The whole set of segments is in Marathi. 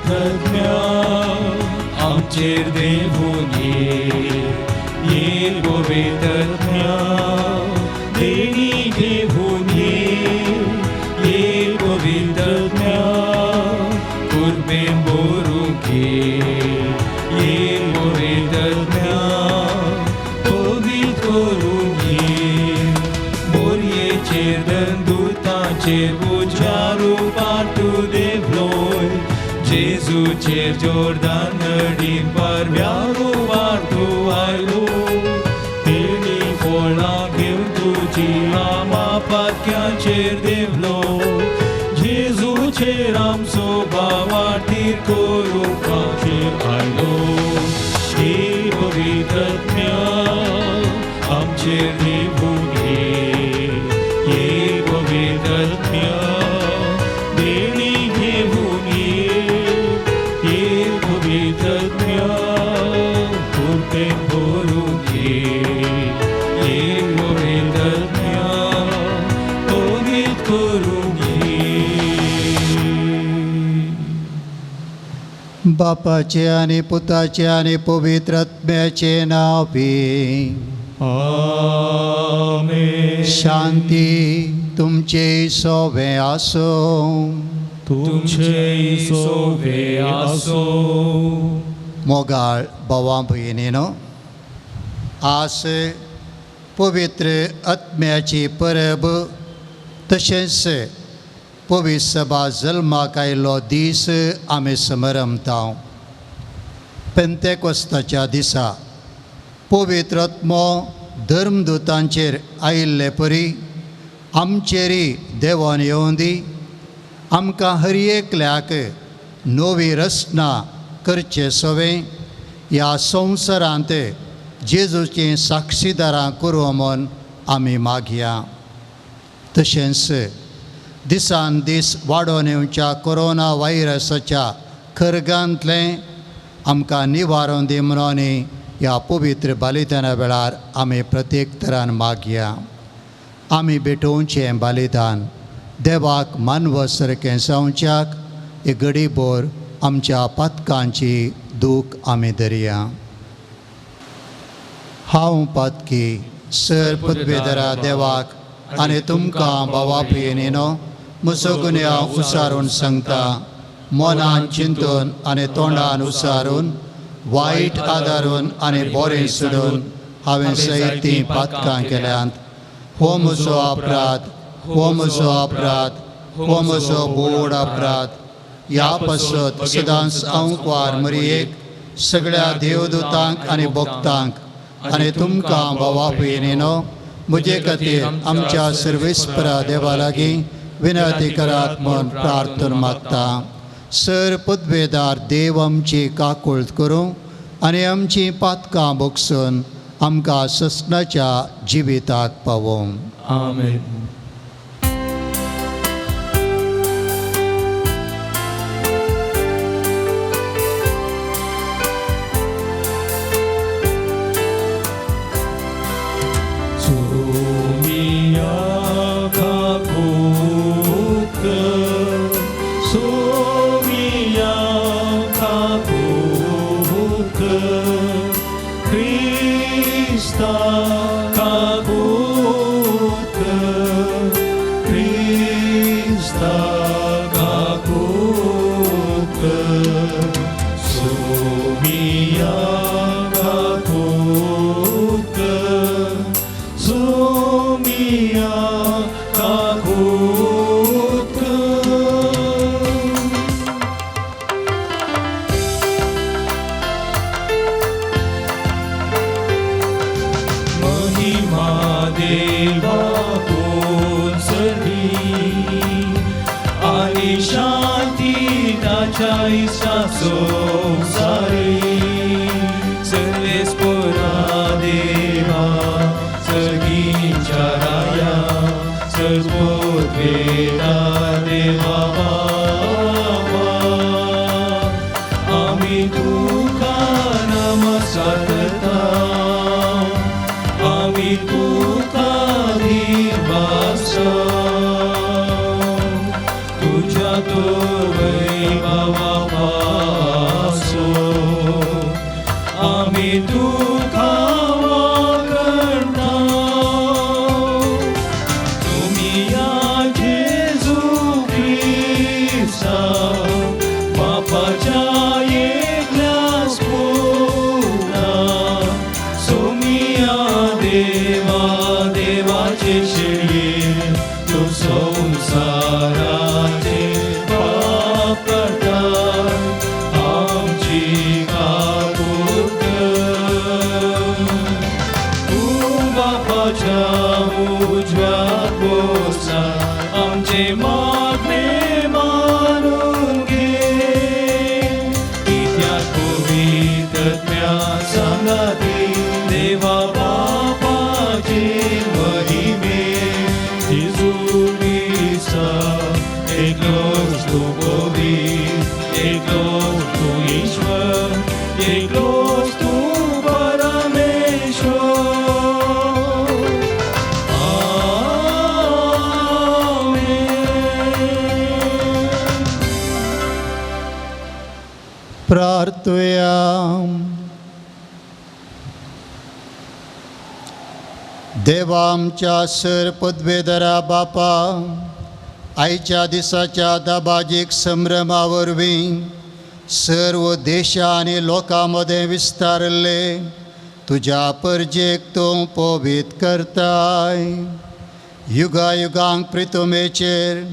पवित्रत्म्या आमचेर देवून ये पवित्रत्म्या देणी घेवून ये पवित्रत्म्या कुर्बें बोरूंक ये पवित्रत्म्या पवित्र करूंक मोरयेचेर दंदुतांचेर उजारू पातू देवलोय जेजूचेर जोरदान नडी परव्यारो वार्तो आयलो तेणी फळां घेवन तुजी आमा पातक्यांचेर देवलो जेजूचेर आमचो भावार्थीर करूंक आयलो हे पवित्रत्म्या आमचेर देवून ये पवित्रत्म्या देणी घेवून ये पवित्रत्म्या कुर्बें बोरूंक ये पवित्रत्म्या पवित्र करूंक बापाचे आणि पुताचे आणि पवित्रत्म्याचे नावी आमेन. शांती तुमचे सोवे आसो. तुमचे सोवे आसो. मोगाळ भावां भयणीनो, आज पवित्र आत्म्याची परब तशेंच पवित्र सभा जल्माक आयिल्लो दीस आमी समरमता. पेंतेकोस्ताच्या दिसा पवित्र आत्मो धर्मदूतांचेर आयिल्ले परी आमचेरी देवान येवं दी. आमकां हर एकल्याक नवी रचना करचे सोवे ह्या संवसारांत जेजूची साक्षीदारां करूं म्हूण आमी मागया. तशेंच दिसान दीस वाडोवन येवच्या कोरोना व्हायरसाच्या खरगांतलें आमकां निवारण दी म्हणून ह्या पवित्र बलिदाना वेळार आमी प्रत्येक तरान मागया. आमी भेटोवचें बलिदान देवाक मानवसारकें जावच्याक एक घडीभर आमच्या पातकांची दूख आमी धरया. हांव पातकी सर पदवेदरा देवाक आनी तुमकां भावा भयणीनो म्हजो गुन्यांव उसारून सांगता. मनान चिंतून आनी तोंडान उसारून वायट आदारून आनी बरें सोडून हांवें सयतीं पातकां केल्यांत. हो म्हजो अपराध, हो म्हजो अपराध, हो म्हजो बोड अपराध. ह्या पासत सदांच हांव कुंवार मरयेक सगळ्या देवदूतांक आनी भक्तांक आनी तुमकां भावा भयणीनो म्हजे खातीर आमच्या सर्वेस्परा देवा लागीं विनंती करात म्हूण प्रार्थना मागता. सर पदवेदार देव आमची काकूळट करूं आनी आमची पातकां भोगसून आमकां ससनाच्या जिविताक पावों. आमेन. तुझ्या तो वैभवा देवा देवाचे शेळी तू संसाराचे पाप करताय आमची कापूर तू बापाच्या उजव्यात बसला आमचे मागणे मानून घे इत्यात पवित्रत्म्या संगती देवा बापाचे महिमे जिजुरीचा एकलोच तू पवित्र एकलोच तू ईश्वर एकलोच तू परमेश्वर प्रार्थूया. देवा आमच्या सर पदवेदरा बापा, आयच्या दिसाच्या दाबाजीक संभ्रमावरवीं सर्व देशां आनी लोकांमध्ये विस्तारले तुज्या परजेक तूं पवित्र करताय. युगायुगांक प्रितुमेचेर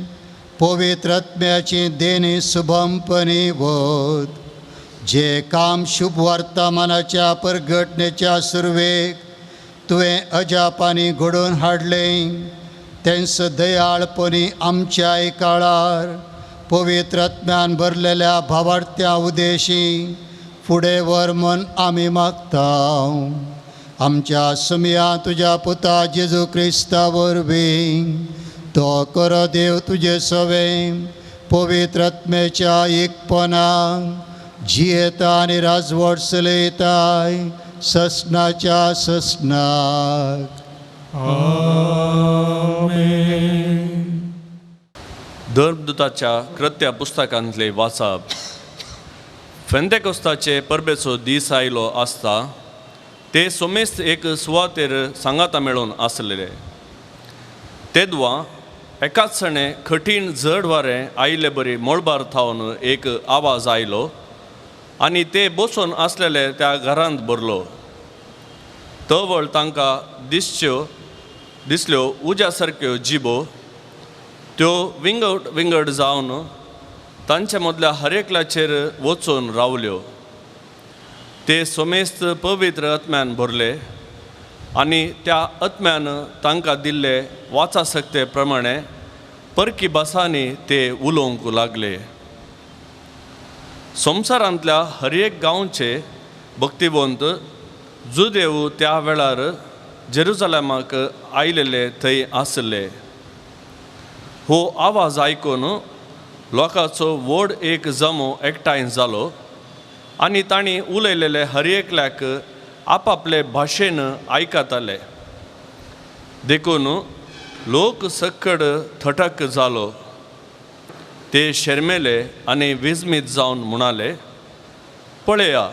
पवित्र आत्म्याची देणी शुभमपणी वत. जे काम शुभ वर्तमानाच्या परगटणेच्या सुरवेक तुवें अजापांनी घडोवन हाडलें तेंच दयाळपणी आमच्याय काळार पवित्र आत्म्यान भरलेल्या भावार्थ्या उदेशी फुडें व्हर म्हूण आमी मागता. आमच्या सुमया तुज्या पुता जेजू क्रिस्ता वरवीं तो कर देव तुजे सवें पवित्र आत्म्याच्या एकपणाक जियेता आनी राजवट चलयताय ससनाच्या ससनाक. आमेन. धर्मदूताच्या कृत्या पुस्तकांतले वाचप. फेंतेकोस्ताचे परबेचो दीस आयलो आसता ते सोमेस्त एक सुवातेर सांगाता मेळून आसलेले. तेदवा एकाच सणे कठीण जड वारें आयिल्ले बरी मळबार थावन एक आवाज आयलो आनी ते बसून आसलेले त्या घरांत भरलो. तवळ तांकां दिसल्यो उज्या सारक्यो जिबो त्यो विंगड जावन तांचे मदल्या हरेकल्याचेर वचून रावल्यो. ते सोमेस्त पवित्र आत्म्यान भरले आनी त्या आत्म्यान तांकां दिल्ले वाचा सक्ते प्रमाणे परकी भासांनी ते उलोवंक लागले. संवसारांतल्या हर एक गांवचे भक्तिवंत जुदेव त्या वेळार जेरुसलेमाक आयिल्ले थंय आसले. हो आवाज आयकून लोकांचो व्हड एक जमो एकठांय जालो आनी तांणी उलयलेले हर एकल्याक आपापले भाशेन आयकताले. देखून लोक सकड थटक जालो. ते शर्मेले आनी विस्मीत जावन म्हणाले, पळया,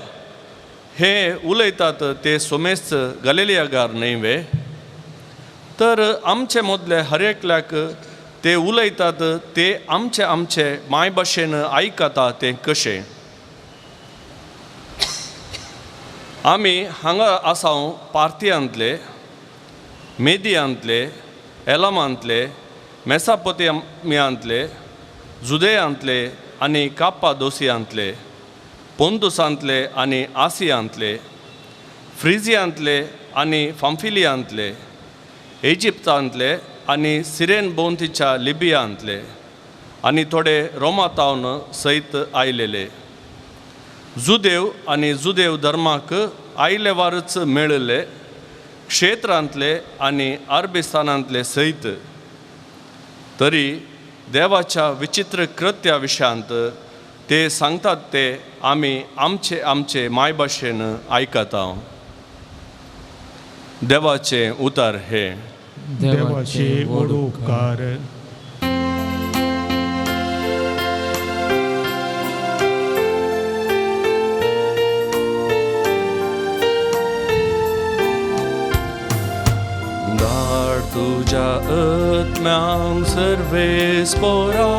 हे उलयतात ते सोमेस्त गलिलियागार न्हय? तर आमचे मदले हर एकल्याक ते उलयतात ते आमचे मायभाशेन आयकता ते कशें? आमी हांगा आसाव पार्थियांतले, मेदियांतले, एलामांतले, मेसापोतेमियांतले, जुदेयांतले आनी काप्पादोसियांतले, पोंतुसांतले आनी आसियांतले, फ्रिजियांतले आनी फांफिलियांतले, इजिप्तांतले आनी सिरेन भोंवतीच्या लिबियांतले आनी थोडे रोमातावन सयत आयलेले. जुदेव आनी जुदेव धर्माक आयले वारच मेळिल्ले क्षेत्रांतले आनी अरबिस्तानांतले सयत. तरी देवाच्या विचित्र कृत्या विशयांत ते सांगतात ते आमी आमचे मायभाशेन आयकता. देवाचे उतार हे. देवाचे व्हड उपकार. तुझ्या आत्म्यांक सर्वे स्पोरा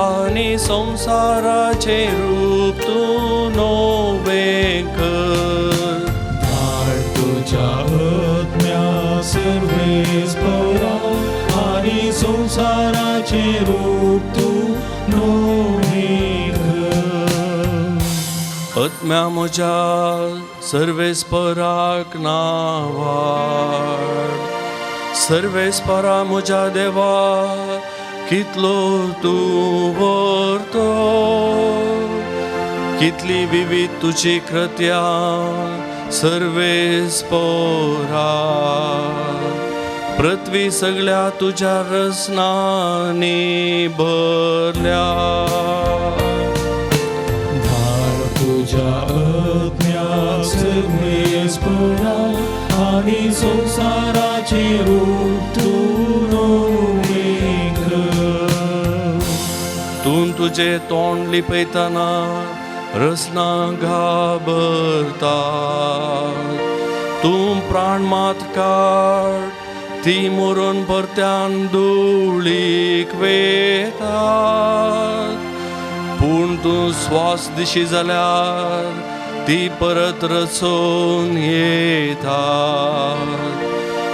आनी संसाराचे रूप तूं नवे कर. तुझ्या आत्म्या सर्वेस्परा आणि संसाराचे रूप तू नोहेख. आत्म्या म्हज्या सर्वेस्पराक नावाड. सर्वेस्परा म्हज्या देवा कितलो तूं व्हरतो. कितली विविध तुजी कृत्यां सर्वेस्परा. पृथ्वी सगळ्या तुझ्या रसनांनी भरल्या. धार तुझ्या आज्ञा सर्वेस्परा आणि संसाराचे रूप तू नोहेख. तूं तुझे तोंड लिपयतना रसना घाबरता. तूं प्राण मात काड ती मरून परत्यान धुळीक वेतात. पूण तूं स्वास दिशी जाल्यार ती परत रचून येतात.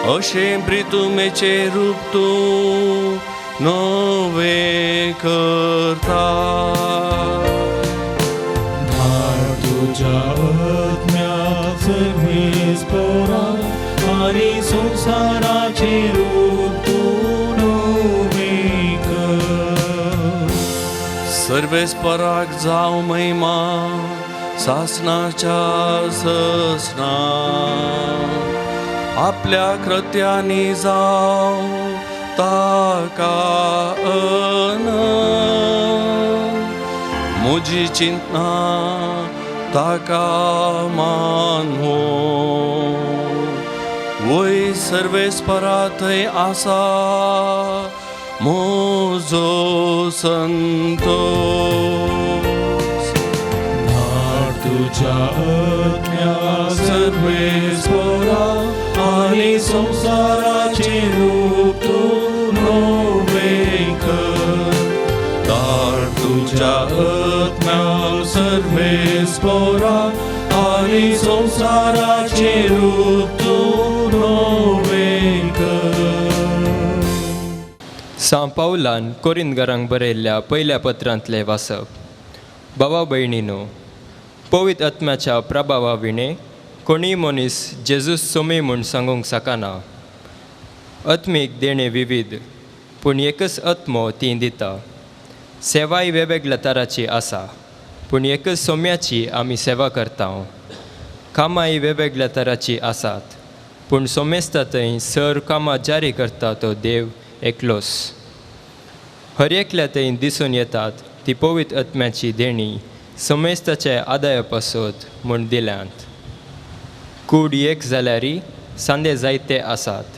अशें प्रितुमेचे रूप तूं नवें करता. तुझ्या आज्ञा सर्वेस्परा आणि संसाराचे रूप तू नोहेख. सर्वेस्पराक जाव महिमा सासनाच्या ससना. आपल्या कृत्यांनी जाव ताका म्हजी चिंतना ताका मानवो. वय सर्वेस्परा थंय आसा म्हजो संतोष. तुझ्या आज्ञा सर्वेस्परा आणि संसाराचे रूप तू नोहेख. तुझ्या आत्म्या सर्वेस्परा आणि संसाराचे रूप तू नोहेख. सांत पावलान कोरिंथकारांक बरयल्ल्या पयल्या पत्रांतले वाचप. भावा भयणीनो, पवित्र आत्म्याच्या प्रभावा विणे कोणीय मनीस जेजूस सोमी म्हूण सांगूंक शकना. आत्मीक देणे विविध, पूण एकच आत्मो ती दिता. सेवाय वेगवेगळ्या तराची आसा, पूण एकच सोम्याची आमी सेवा करता. कामाय वेगवेगळ्या तराची आसात, पूण सोमेस्ता थंय सर कामां जारी करता तो देव एकलोच. हर एकल्या थंय दिसून येतात ती पवित्र आत्म्याची देणी सोमेस्ताचे आदाय पासत म्हूण दिल्यांत. कूड एक जाल्यारी सांदे जायते आसात,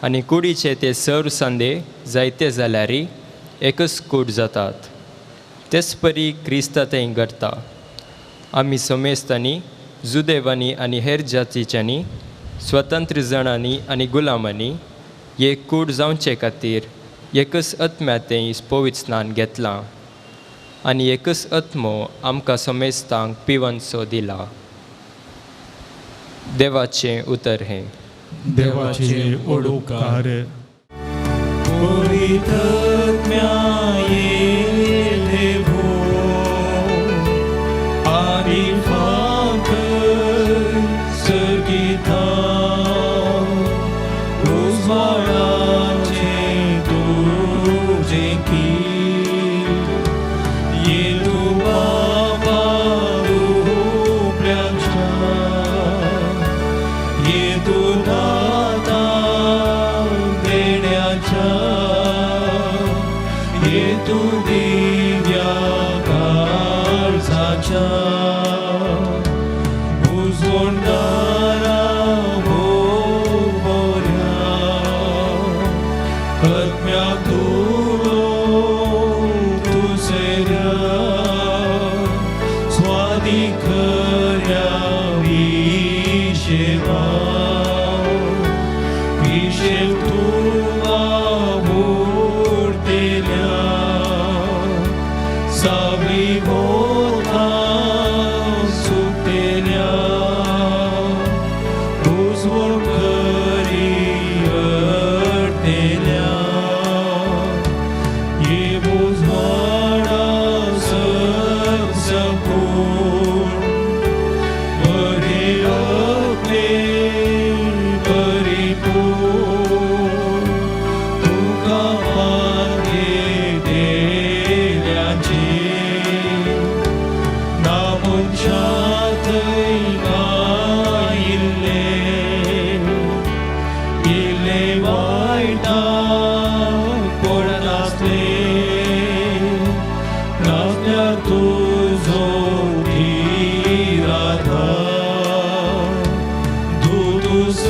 आनी कुडीचे ते सर सांदे जायते जाल्यारी एकच कूड जातात. तेच परी क्रिस्ता थंय घडटा. आमी सोमेस्तांनी, जुदेवांनी आनी हेर जातीच्यांनी, स्वतंत्र जाणांनी आनी गुलामांनी एक कूड जावचे खातीर एकच आत्म्या थंय पवित्र स्नान घेतलां, आनी एकच आत्मो आमकां सोमेस्तांक पिवनसो दिला. देवाचें उतर हें. देवाचे ओडूकार. पवित्र आत्म्या येले भो आणि फाकर सर्गिता उजवाडाचे तुझे की ये तू बाबा रूपल्याच्या ये तू दाता देण्याच्या ये तू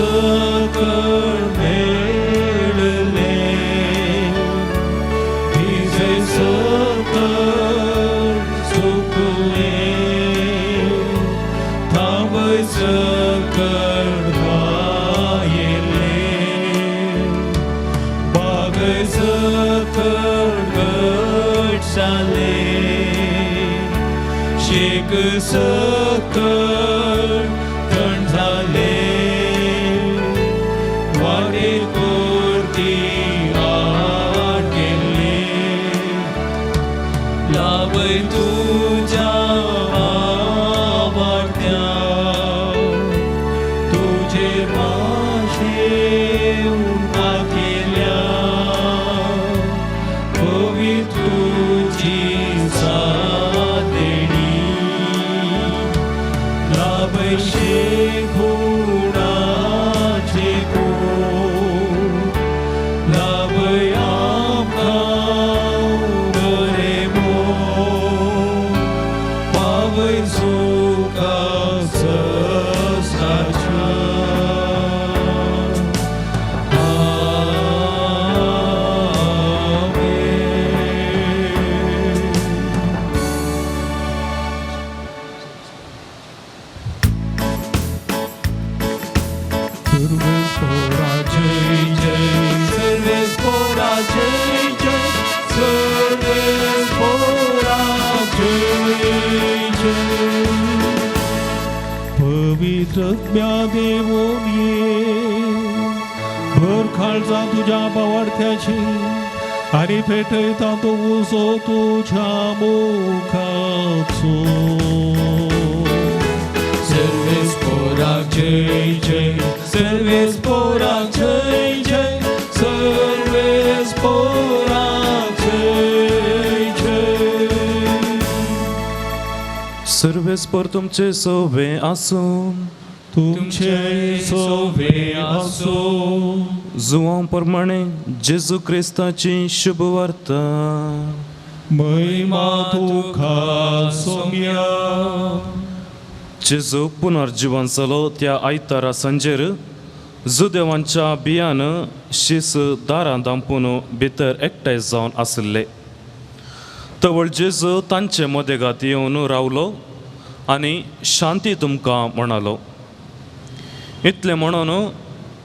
सकळ मेळले तिचे सकळ चुकले थांबय सकळ घायले बागय सकळ गटसाले शेक सकळ थंड झाले वाटे कोरती आट गेले लाभय तुझ्या आवडत्या तुझे माशे उन्हा केल्या कवी तुझी सादेणी लाभशे गुणाचे को लाभय आमकां बरे मो पावय सुखा ससाच्या सर्वेस्पोरा जय जय सर्वेस्पोरा जय जय सर्वेस्पोरा जय जय पवित्रत्म्या देवोन ये भर खालचा तुझ्या बावार्थ्याची आणि पेटयता तो उसो तुझ्या मुखाचो सर्वेस्पोरा जय जय सर्वेस्पोरा जय जय सर्वेस्पोरा जय जय सर्वेस्पर तुमचे सोवे आसूं तुमचे सोवे आसो जुवां प्रमाणे जेजू क्रिस्ताची शुभ वार्ता महिमा तुका सोम्या जेजू पुनर्जीवन जालो त्या आयतारा संजेर जुदेवांच्या बियान शीस दारां दांपून भितर एकठांय जावन आसले तवळ जेजू तांचे मदेगात येवन रावलो आनी शांती तुमकां म्हणालो इतलें म्हणून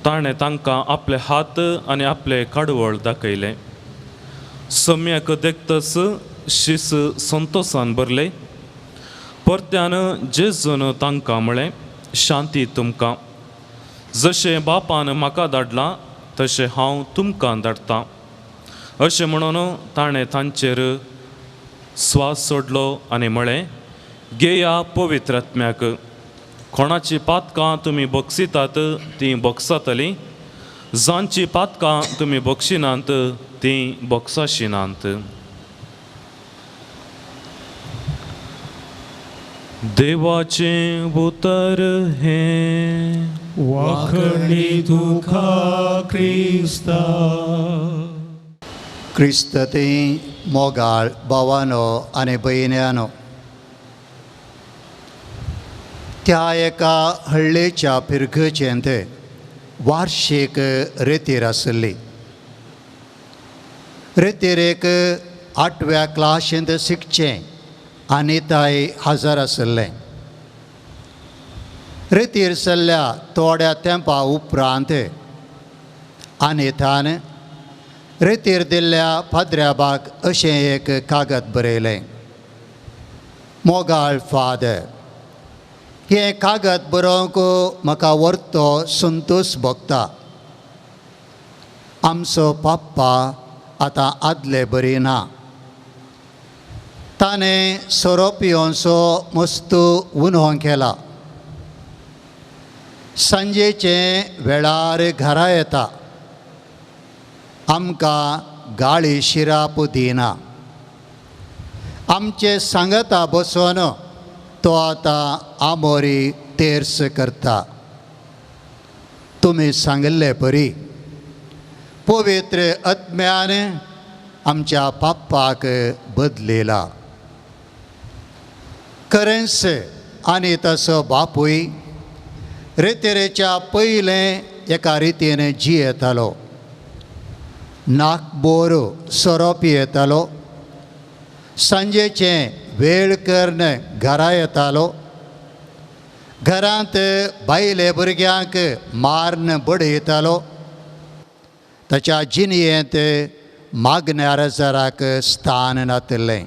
ताणें तांकां आपले हात आनी आपले काडवळ दाखयले सम्याक देखतच शीस संतोषान भरले परत्यान जेजून तांकां म्हळें शांती तुमकां जशें बापान म्हाका धाडलां तशें हांव तुमकां धाडटां अशें म्हणून ताणें तांचेर स्वास सोडलो आनी म्हळें घेया पवित्र आत्म्याक कोणाची पातकां तुमी बक्षितात तीं बक्षातलीं जांची पातकां तुमी बक्षिनात तीं बक्षाशिनात देवाचे उतर हे वाखणी तुका क्रिस्ता क्रिस्तते मोगाळ भावानो आनी भयण्यांनो त्या एका हळ्ळेच्या पिरगेचेंत वार्षिक रेतीर आसली रेतीर एक 8व्या क्लासींत शिकचें आनी ताय हजर आसलें रेतीर सरल्या थोड्या तेंपा उपरांत आनेतान रेतीर दिल्ल्या फादऱ्याबाक अशें एक कागद बरयलें मोगाळ फादर हें कागद बरोवंक म्हाका व्हरतो संतोश भोगता आमचो पाप्पा आतां आदले बरी ना ताणें सोरो पियोनचो मस्त उन्हो केला सांजेचे वेळार घरा येता आमकां गाळी शिराप दिना आमचे सांगता बसोन तो आतां आमोरी तेर्स करता तुमी सांगले परी पवित्र आत्म्यान आमच्या पाप्पाक बदलेला खरेंच आनी तसो बापूय रेतेरेच्या पयलें एका रितीन जियेतालो. नाकबोर सोरोप येतालो. सांजेचें वेळ करून घरा येतालो. घरांत बायले भुरग्यांक मारून बडयतालो. ताच्या जिणयेंत मागण्यार जराक स्थान नातलें.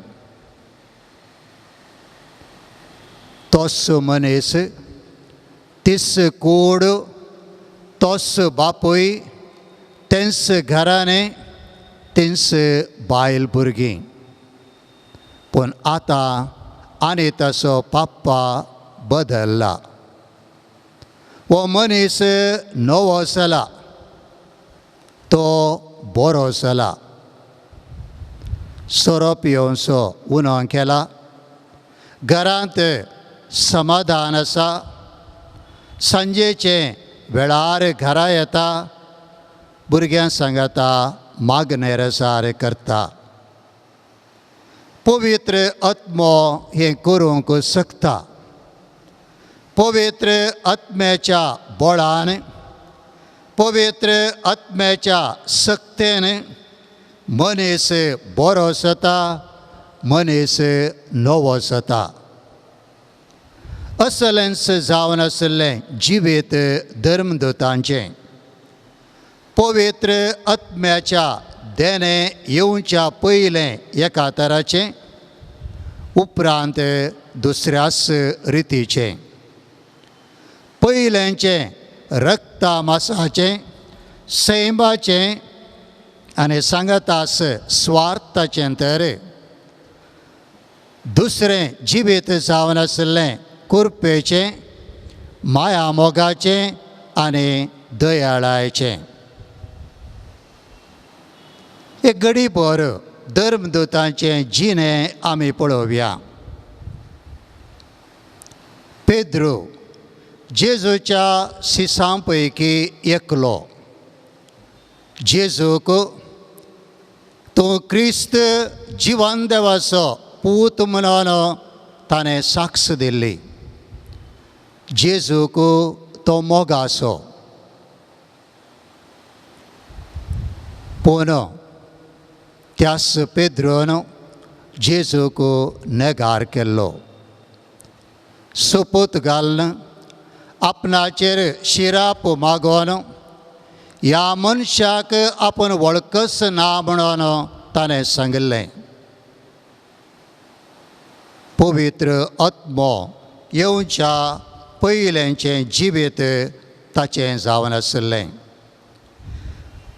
तोच मनीस, तीच कूड, तोच बापूय, तेंच घराणें, तीच बायल भुरगीं. पूण आतां आनी ताचो पाप्पा बदल्ला. हो मनीस नवो जाला. तो बरो जाला. सोरोप येवचो उनो केला. घरांत समाधान आसा. सांजेचें वेळार घरा येता. भुरग्यां सांगाता मागणेरसार करता. पवित्र आत्मो हें करूंक शकता. पवित्र आत्म्याच्या बळान, पवित्र आत्म्याच्या सक्तेन मनीस बरो जाता. मनीस नवो जाता. असलेंच जावन आसलें जिवीत धर्मदूतांचें पवित्र आत्म्याच्या देणे येवच्या पयलें एका तराचें, उपरांत दुसऱ्याच रितीचें. पयलेंचें रक्ता मासाचें, सैमाचें आनी सांगतास स्वार्थाचें तर. दुसरें जिवीत जावन आसलें कुरपेचें, माया मोगाचें आनी दयाळायेचें. एक घडीभर धर्मदूतांचें जिणें आमी पळोवया. पेद्रू जेजूच्या शिसां पैकी एकलो. जेजूक तूं क्रिस्त जिवन देवाचो पूत म्हणून ताणें साक्ष दिल्ली. जेजूक तो मोगाचो. पूण त्याच पेद्रोन जेजूक नेगार केल्लो. सोपूत घालन आपणाचेर शिराप मागोवन ह्या मनशाक आपूण वळखच ना म्हणून ताणें सांगलें. पवित्र आत्मो येवच्या पयलेंचें जिवीत ताचें जावन आसलें.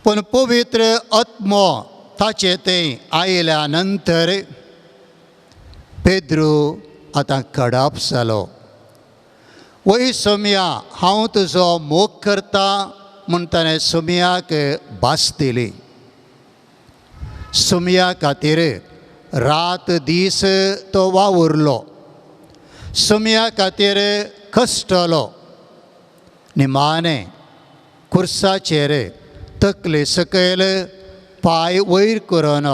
पूण पवित्र आत्मो ताचे थंय आयल्या नंतर पेद्रू आतां कडप जालो. वय सोम्या, हांव तुजो मोग करता म्हूण ताणें सोम्याक भास दिली. सोम्या खातीर रात दीस तो वावुरलो. सोम्या खातीर कश्टलो. निमाणें खुर्साचेर तकले सकयल पांय वयर करून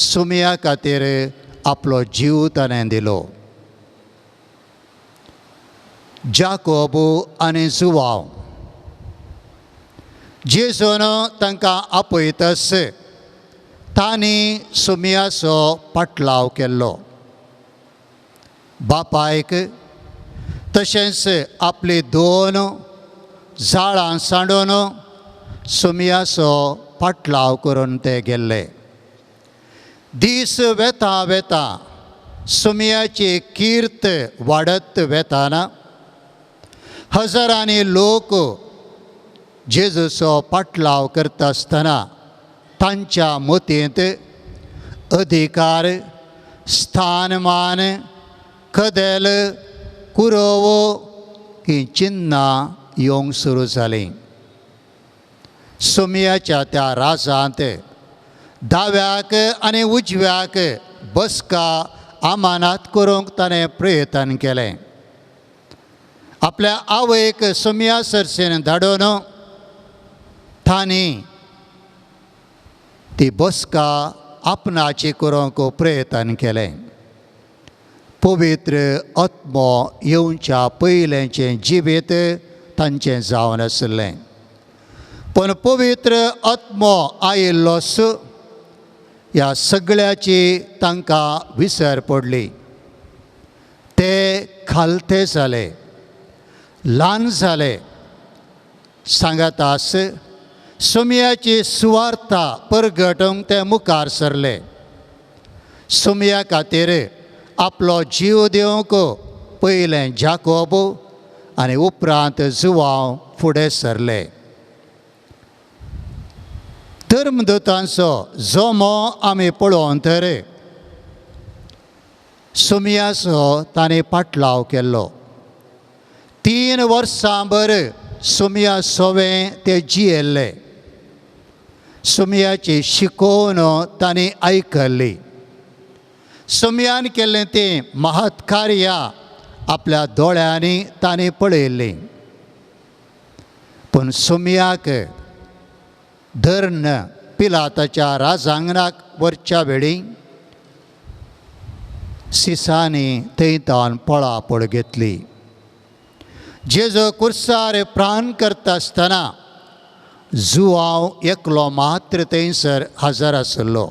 सोम्या खातीर आपलो जीव ताणें दिलो. जाकोब आनी जुवांव जेजून तांकां आपयतस तांणी सोम्याचो पाटलाव केल्लो. बापायक तशेंच आपली 2 झाडां सांडून सोम्याचो पाटलाव करून ते गेल्ले. दीस वेता वेता सोम्याची कीर्त वाडत वेताना हजारांनी लोक जेजूचो पाटलाव करता आसतना तांच्या मतींत अधिकार, स्थानमान, कदेल, कुरव ही चिन्नां येवंक सुरू जालीं. सोम्याच्या त्या राजांत दाव्याक आनी उजव्याक बसका आमानात करूंक ताणें प्रयत्न केलें. आपल्या आवयक सोम्या सरसेन धाडून तांणी ती बसका आपणाची करूंक प्रयत्न केलें. पवित्र आत्मो येवच्या पयलेंचें जिवीत तांचें जावन आसलें. पूण पवित्र आत्मो आयिल्लोस ह्या सगळ्याची तांकां विसर पडली. ते खालते जाले, ल्हान जाले. सांगातास सुमयाची सुवार्ता परगटूंक ते मुखार सरले. सुमया खातीर आपलो जीव दिवंक पयलें जाकोब आनी उपरांत जुवांव फुडें सरले. धर्मदूतांचो जोमो आमी पळोवन तर सुमयाचो ताणें पाटलाव केल्लो. 3 वर्सां भर सुमया सोवें ते जियेल्ले. सुमयाची शिकोवन ताणें आयकल्ली. सुमयान केल्लें तें महत्कार्यां आपल्या दोळ्यांनी ताणें पळयल्लीं. पूण सुमयाक धर्न पिलाताच्या राजांगणाक व्हरच्या वेळी सिसांनी थंयतावन पळापळ घेतली. जेजो कुर्सार प्राण करता आसतना जुवांव एकलो मात्र थंयसर हजर आसलो.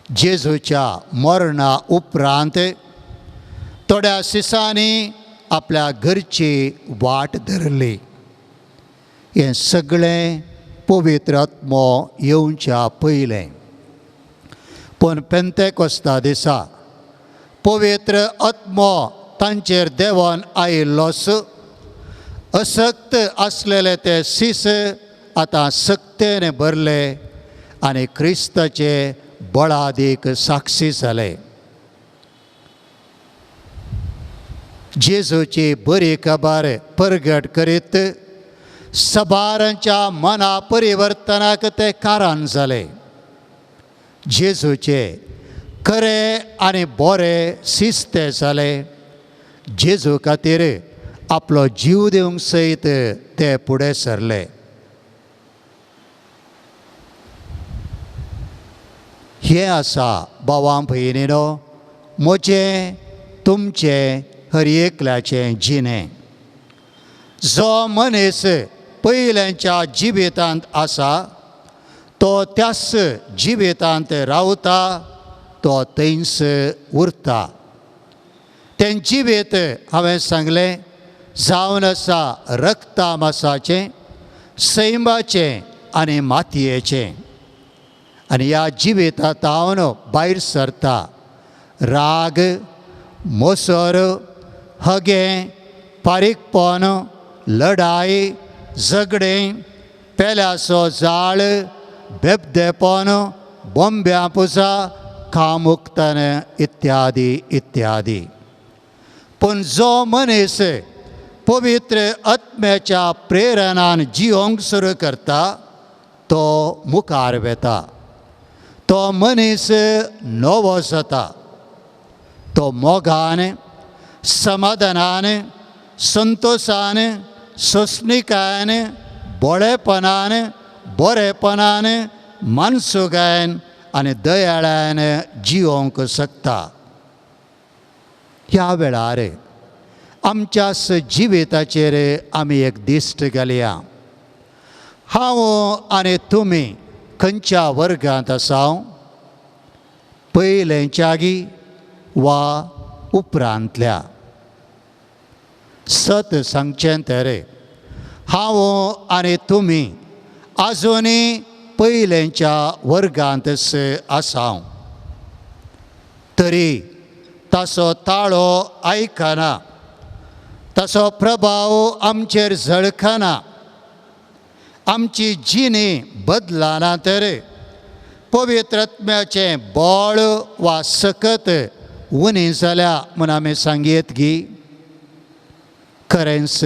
जेजूच्या मरणा उपरांत थोड्या सिसांनी आपल्या घरची वाट धरली. हें सगळें पवित्र आत्मो येवच्या पयलें. पूण पेंतेकोस्ता दिसा पवित्र आत्मो तांचेर देवान आयिल्लोस असक्त आसलेले ते सीस आतां सक्तेन भरले आनी क्रिस्ताचे बळादीक साक्षी जाले. जेजूची बरी खबर परगट करीत सबारांच्या मना परिवर्तनाक ते कारण जाले. जेजूचे खरे आनी बरे शिस्ते जाले. जेजू खातीर आपलो जीव दिवंक सयत ते फुडें सरले. हें आसा भावां भयणीनो म्हजें तुमचें हर एकल्याचें जिणें. जो मनीस पयल्यांच्या जिवितांत आसा तो त्याच जिवितांत रावता, तो थंयच उरता. तें जिवीत हांवें सांगलें जावन आसा रक्तामासाचें, सैमाचें आनी मातयेचें. आनी ह्या जिवितांतावन भायर सरता राग, मोसोर, हगें, पारीकपण, लढाई, झगडें, पेल्याचो जाळ, बेबदेपण, बोंब्या पुजा, कामुक्तन इत्यादी इत्यादी. पूण जो मनीस पवित्र आत्म्याच्या प्रेरणान जिवंक सुरू करता तो मुखार वेता. तो मनीस नवो जाता. तो मोगान, समाधानान, संतोशान, सोंसणिकायेन, बोळेपणान, बरेपणान, मनसुगायन आनी दयाळान जिवंक शकता. ह्या वेळार आमच्याच जिविताचेर आमी एक दिश्ट घालया. हांव आनी तुमी खंयच्या वर्गांत आसाव? पयलेंच्यागी वा उपरांतल्या? सत सांगचें तर हांव आनी तुमी आजुनी पयलेंच्या वर्गांतच आसाव. तरी ताचो ताळो आयकना, ताचो प्रभाव आमचेर झळकना, आमची जिणी बदलना तर पवित्र आत्म्याचें बळ वा सकत उणी जाल्या म्हूण आमी सांगयत गी. खरेंच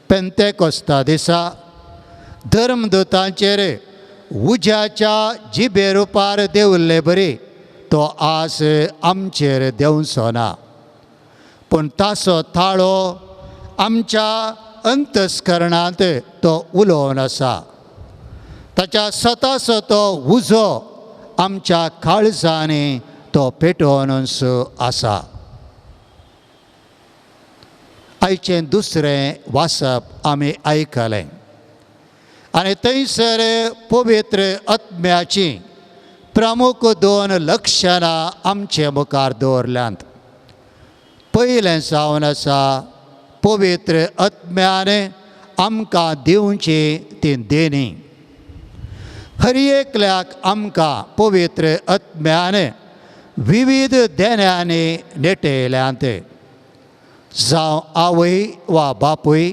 पेंतेकोस्ता दिसा धर्मदूतांचेर उज्याच्या जिबे रुपार देंवल्ले बरी तो आज आमचेर देंवचो ना. पूण ताचो ताळो आमच्या अंतस्करणांत तो उलोवन आसा. ताच्या स्वताचो तो उजो आमच्या काळजांनी तो पेटोवनूच आसा. आयचें दुसरें वाचप आमी आयकलें आनी थंयसर पवित्र आत्म्याची प्रमुख 2 लक्षणां आमचे मुखार दवरल्यांत. पयलें जावन आसा पवित्र आत्म्यान आमकां दिवची ती देणी. हर एकल्याक आमकां पवित्र आत्म्यान विविध देण्यांनी नेटयल्यांत. जावं आवय वा बापूय,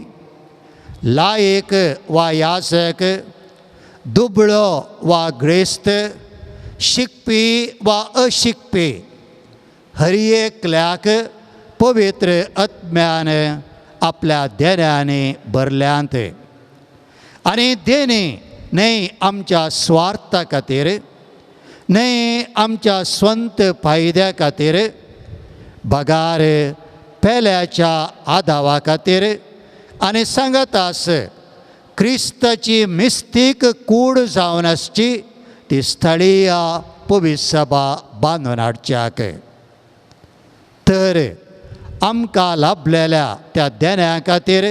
लायक वा याजक, दुबळो वा ग्रेस्त, शिकपी वा अशिकपी, हर एकल्याक पवित्र आत्म्यान आपल्या देण्यांनी भरल्यांत. आनी देणी न्हय आमच्या स्वार्था खातीर, न्हय आमच्या स्वंत फायद्या खातीर, बगार पेल्याच्या आदावा खातीर, आनी सांगतास क्रिस्ताची मिस्तीक कूड जावन आसची ती स्थळीय पवित्र सभा बांदून हाडच्याक. तर आमकां लाभलेल्या त्या देण्या खातीर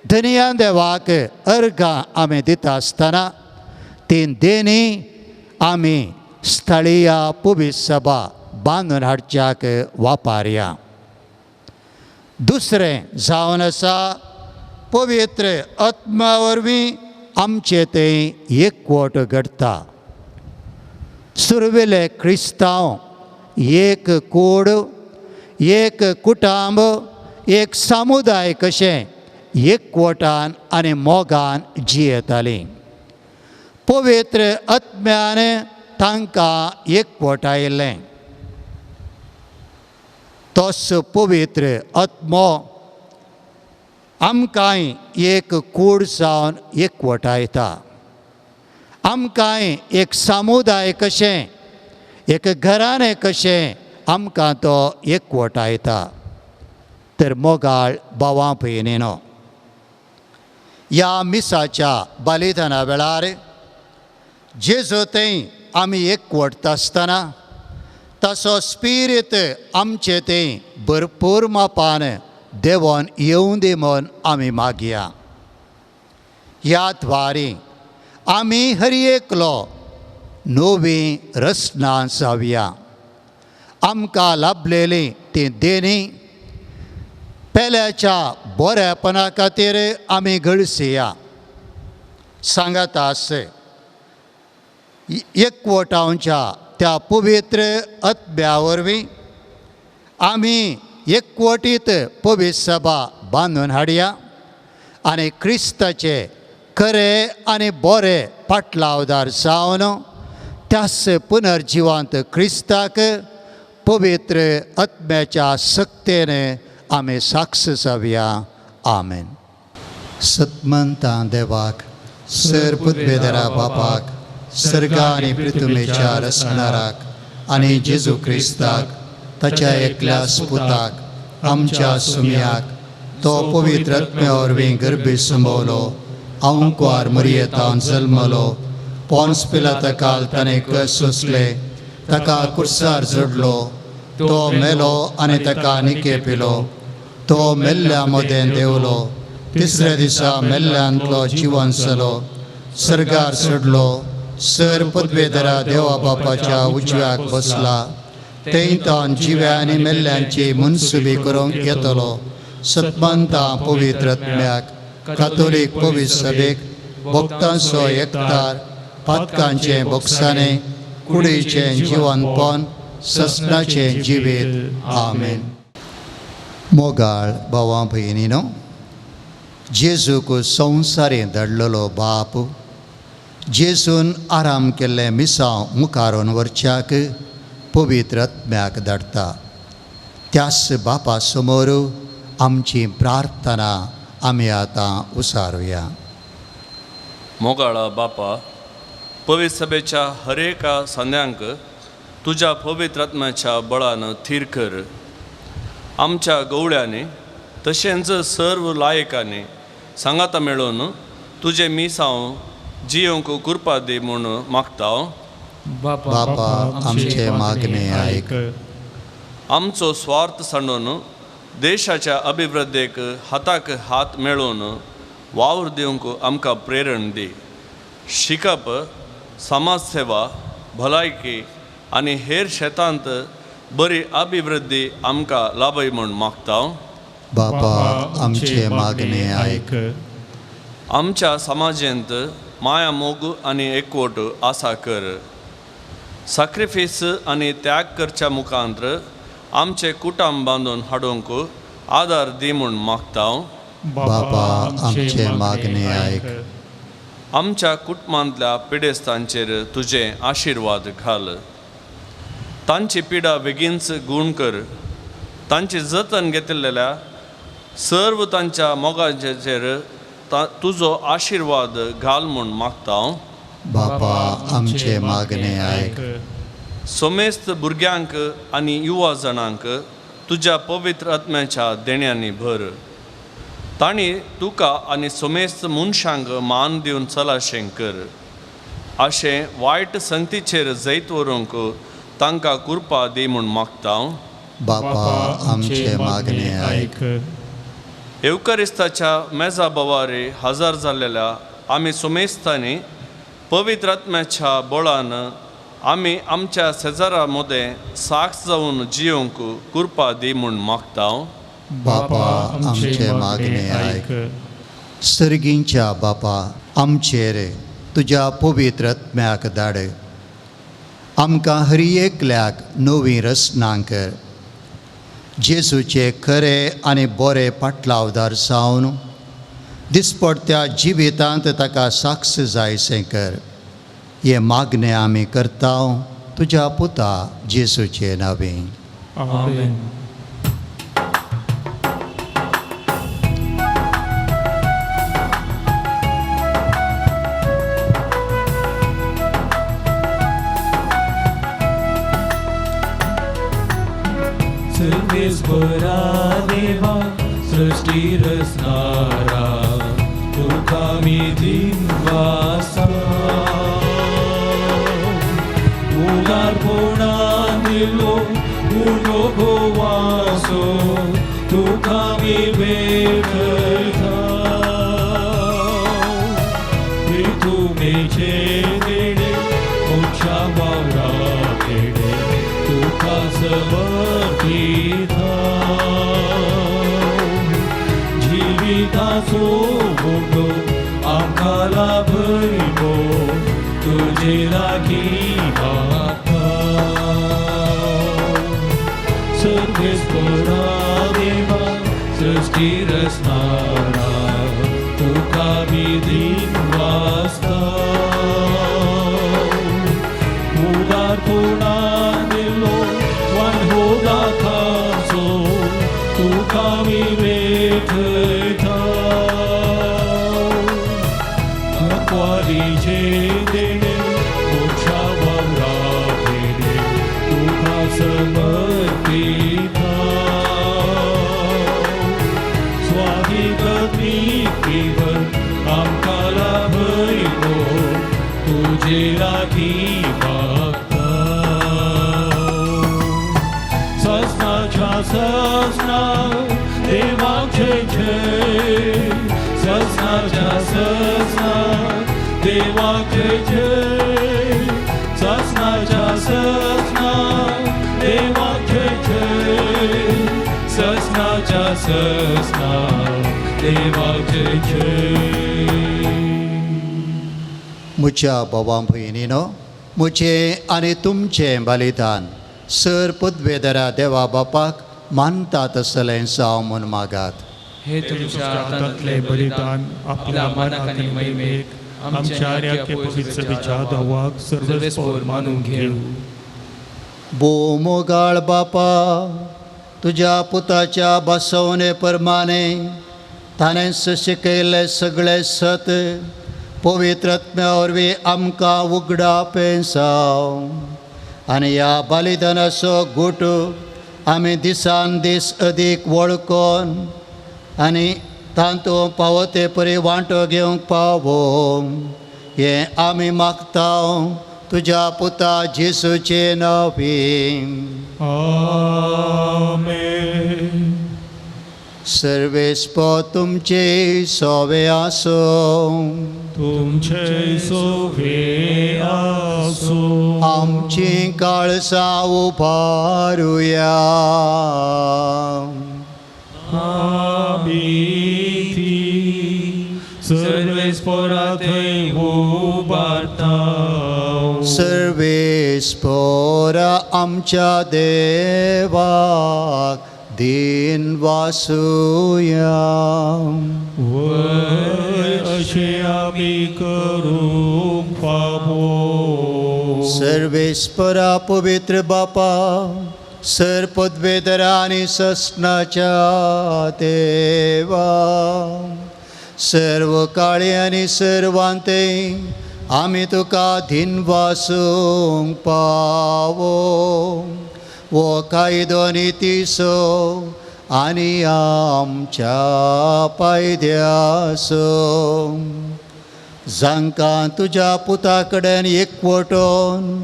धन्या देवाक अर्गां आमी दिता आसतना ती देणी आमी स्थळीय पवित्र सभा बांदून हाडच्याक वापरया. दुसरें जावन आसा पवित्र आत्म्या वरवीं आमचे थंय एकवट घडटा. सुरविले क्रिस्तांव एक कूड, एक कुटुंब, एक समुदाय कशें एकवटान आनी मोगान जियेतालीं. पवित्र आत्म्यान तांकां एकवटायलें. तोच पवित्र आत्मो आमकांय एक कूड जावन एकवटायता. आमकांय एक समुदाय कशें, एक घराणें कशें आमकां तो एकवटायता. तर मोगाळ भावां भयणीनो, ह्या मिसाच्या बलिदाना वेळार जेजू थंय आमी एकवटता आसतना ताचो स्पिरीट आमचे थंय भरपूर मापान देवान येवं दी म्हूण आमी मागया. ह्या द्वारी आमी हर एकलो नवी रचना जावया. आमकां लाभलेली ती देणी पेल्याच्या बरेपणा खातीर आमी घडसया. सांगतास एकवटांच्या त्या पवित्र आत्म्या वरवीं आमी एकवटीत पवित्र सभा बांदून हाडया आनी क्रिस्ताचे खरे आनी बरे पाटलावदार जावन त्याच पुनर्जिवंत क्रिस्ताक पवित्र आत्म्याच्या सक्तेन आमी साक्ष जावया. आमेन. सत्मंता देवाक, सरपुतबेदरा बापाक, सर्गा आनी पृथ्वीच्या रचणाराक आनी जेजू क्रिस्ताक ताच्या एकल्या पुताक आमच्या सुमयाक तो पवित्र आत्म्या वरवीं गर्भी संभोवलो, अंकुआर मरियेतावन जल्मलो, पोन्स पिलाता काल ताणें कस सोंसले, ताका कुर्सार जोडलो, तो मेलो आनी ताका निकेपिलो, तो मेल्ल्या मदें देवलो, तिसऱ्या दिसा मेल्ल्यांतलो जिवन जालो, सर्गार चडलो, सर पदवेदरा देवा बापाच्या उजव्याक बसला, थंयतान जिव्या आनी मेल्ल्यांची मुनसुबी करूंक येतलो. सत्मंता पवित्र आत्म्याक, कातोलीक पवित्र सभेक, भक्तांचो एकठार, पातकांचें भोगसाणें, कुडीचें जिवनपण, ससनाचें जिवीत. आमेन. मोगाळ भावां भयणीनो, जेजूक संवसारी धाडलेलो बाप जेजून आराम केल्ले मिसांव मुखारून व्हरच्याक पवित्र आत्म्याक धाडटा. त्याच बापा समोर आमची प्रार्थना आमी आतां उसारुया. मोगाळा बापा, पवित्र सभेच्या हर एका संद्यांक तुज्या पवित्र आत्म्याच्या बळान थीर कर. आमच्या गवळ्यांनी तशेंच सर्व लायकांनी सांगाता मेळून तुजे मिसांव जियोंक कृपा दी म्हूण मागता. बापा आमचे मागणे आयक. आमचो स्वार्थ सांडून देशाच्या अभिवृद्धेक हाताक हात मेळून वावर दिवंक आमकां प्रेरण दी. शिकप, समाज सेवा, भलायकी आनी हेर शेतांत बरी अभिवृद्धी आमकां लाभय म्हूण मागता. बापा आमचे मागणे आयक. आमच्या समाजेंत माया मोग आनी एकवट आसा कर. सॅक्रिफीस आनी त्याग करच्या मुखांत्र आमचे कुटुंब बांदून हाडूंक आदार दी म्हूण मागता. बापा आमचे मागणे आयक. आमच्या कुटुंबांतल्या पिडेस्तांचेर तुजे आशिर्वाद घाल. तांची पिडा बेगीनच गूण कर. तांची जतन घेतिल्ल्या सर्व तांच्या मोगाचेर तुजो आशिर्वाद घाल म्हूण मागता. बापा आमचे मागणे आयक. सोमेस्त भुरग्यांक आनी युवा जाणांक तुज्या पवित्र आत्म्याच्या देण्यांनी भर. तांणी तुका आनी सोमेस्त मनशांक मान दिवन चलाशें कर. अशें वायट संगतीचेर जैत व्हरूंक तांकां कृपा दी म्हूण मागता. बापा आमचे मागणे आयक. एवकारिस्ताच्या मेजा बोवारी हजर जाल्लेल्या आमी सोमेस्तांनी पवित्र आत्म्याच्या बळान आमी आमच्या शेजारा मदें साक्ष जावन जियोंक कृपा दी म्हूण मागता. बापा आमचे मागणे आयक. सर्गींच्या बापा आमचेर तुज्या पवित्र आत्म्याक धाड. आमकां हर एकल्याक नवी रचना कर. जेजूचे खरे आनी बरे पाटलावदार सावन दिसपडत्या जिवितांत ताका साक्ष जायसें कर. हे मागणे आमी करता तुज्या पुता जेजूचे नांवें. आमेन. सर्वेश्वरा देवा सृष्टी रचणारा तुका मी दिनवासा. उदारपणान दिलो उनो गोवासो तुका मी वेगळा. तुमेचे देणे मोक्षा वावरा देणे तुका समर्पित. जिविताचो मोठो आमकां लाभयलो तुजे लागीं मागता. सर्वेश्वरा देवा सृष्टी रचणारा तुका मी दिनवासा. उदारपणान दिलो वांहो दाताचो तुका मी वेगळा. अकवारीचे देणे मोक्षा वावरा देणे तुका समर्पित. स्वादिकत्वी केवळ आमकां लाभयलो तुजे लागीं मागता. सस्नाच्या सस्ना देवाचे जय. सस्नाच्या सस्ना देवाचे जय. सस्नाच्या सस्ना देवाचे जय. सस्नाच्या सस्ना देवाचे जय. म्हज्या भावां भयणीनो, म्हजें आनी तुमचें बलिदान सर पदवेदरा देवा बापाक मानता तसलें जावं म्हूण मागात. हे तुमच्या हातांतले बलिदान आपल्या मनाक आनी महिमेक आमच्या आर्याके पवित्र सभेच्या धवाक सर्वेस्पर मानून घेऊ. मोगाळ बापा, तुज्या पुताच्या बसवणे प्रमाणे ताणें शिकयले सगळे सत पवित्र आत्म्या वरवीं आमकां उगडापें जावं. आनी ह्या बलिदानाचो गोठ आमी दिसान दीस अदीक वळखोन आनी तांतूं पावते परी वांटो घेवंक पावो हें आमी मागता तुज्या पुता जेसूचे नांवीं. आमेन. सर्वेस्पो तुमचे सोवे आसो. तुमचे सोवे आसो. आमची काळसा उभारुया. सर्वेस्पोरा थंय उबारता. सर्वेस्पोर आमच्या देवाक दिन वासुया. वय अशे आमी करूंक फावो. सर्वेस्परा पवित्र बापा, सर्पद्वेदरा आनी सस्नाच्या देवा, सर्व काळी आनी सर्वांते आमी तुका दिन वासूंक पावो. वो कायदो नितीसो आनी आमच्या पायद्यासो. जांकां तुज्या पुता कडेन एकवटोन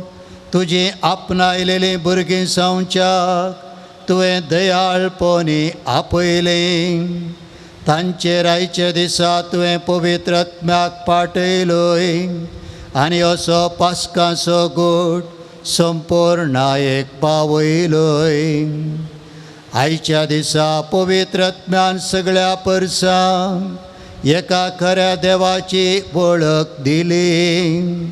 तुजें आपणायलेलीं भुरगीं जावच्याक तुवें दयाळपणी आपयलें, तांचेर आयच्या दिसा तुवें पवित्र आत्म्याक पाठयलोय आनी असो पास्काचो गोठ संपूर्णायेक पावयलोय. आयच्या दिसा पवित्र आत्म्यान सगळ्या परसांक एका खऱ्या देवाची वळख दिली